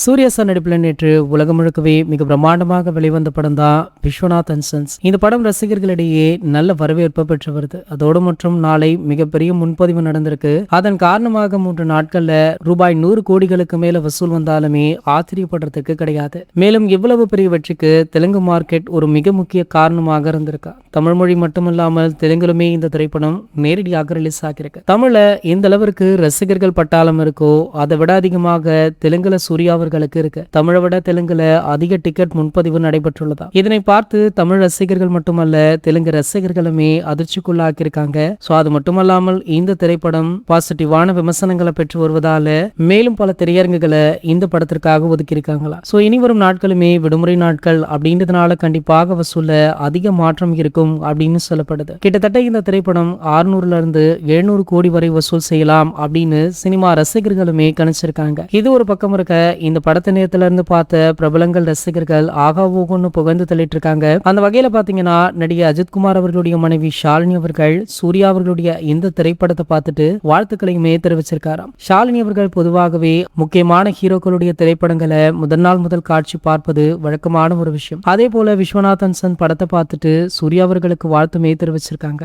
Surya sir நடிப்பில் நேற்று உலகம் முழுக்கவே மிக பிரம்மாண்டமாக வெளிவந்த படம் தான் விஸ்வநாத் அண்ட் சன்ஸ். இந்த படம் ரசிகர்களிடையே நல்ல வரவேற்பு பெற்று வருது. அதோடு மற்றும் நாளை மிகப்பெரிய முன்பதிவு நடந்திருக்கு. அதன் காரணமாக 3 நாட்கள்ல ரூபாய் 100 கோடிகளுக்கு மேல வசூல் வந்தாலுமே ஆச்சரியப்படுறதுக்கு கிடையாது. மேலும் இவ்வளவு பெரிய வெற்றிக்கு தெலுங்கு மார்க்கெட் ஒரு மிக முக்கிய காரணமாக இருந்திருக்கா. தமிழ் மொழி மட்டுமல்லாமல் தெலுங்கிலுமே இந்த திரைப்படம் நேரடியாக ரிலீஸ் ஆகியிருக்கு. தமிழ்ல எந்த அளவிற்கு ரசிகர்கள் பட்டாளம் இருக்கோ அதை விட அதிகமாக தெலுங்குல சூர்யா அவர்களுக்கு இருக்கு. தமிழை விட தெலுங்குல அதிக டிக்கெட் முன்பதிவு நடைபெற்றுள்ளதா. இதனை பார்த்து தமிழ் ரசிகர்கள் மட்டுமல்ல தெலுங்கு ரசிகர்களுமே அதிர்ச்சிக்குள்ளாக்கியிருக்காங்க. சோ அது மட்டுமல்லாமல் இந்த திரைப்படம் பாசிட்டிவான விமர்சனங்களை பெற்று வருவதால மேலும் பல திரையரங்குகளை இந்த படத்திற்காக ஒதுக்கியிருக்காங்களா. சோ இனி வரும் நாட்களுமே விடுமுறை நாட்கள் அப்படின்றதுனால கண்டிப்பாக வசூல்ல அதிக மாற்றம் இருக்கும் அப்படின்னு சொல்லப்படுது. கிட்டத்தட்ட இந்த திரைப்படம் 600 இருந்து 700 கோடி வரை வசூல் செய்யலாம் அப்படின்னு சினிமா ரசிகர்களுமே கணிச்சிருக்காங்க. இது ஒரு பக்கம் இருக்க, இந்த படத்தை நேரத்துல இருந்து பார்த்த பிரபலங்கள் ரசிகர்கள் ஆகா ஓகோன்னு புகழ்ந்து தள்ளிட்டு இருக்காங்க. அந்த வகையில பாத்தீங்கன்னா நடிகை அஜித்குமார் அவர்களுடைய மனைவி ஷாலினி அவர்கள் சூர்யா அவர்களுடைய இந்த திரைப்படத்தை பார்த்துட்டு வாழ்த்துக்களையுமே தெரிவிச்சிருக்காராம். ஷாலினி அவர்கள் பொதுவாகவே முக்கியமான ஹீரோக்களுடைய திரைப்படங்களை முதல் காட்சி பார்ப்பது வழக்கமான ஒரு விஷயம். அதே போல விஸ்வநாத் அண்ட் சன்ஸ் படத்தை பார்த்துட்டு சூர்யா அவர்களுக்கு வாழ்த்துமே தெரிவிச்சிருக்காங்க.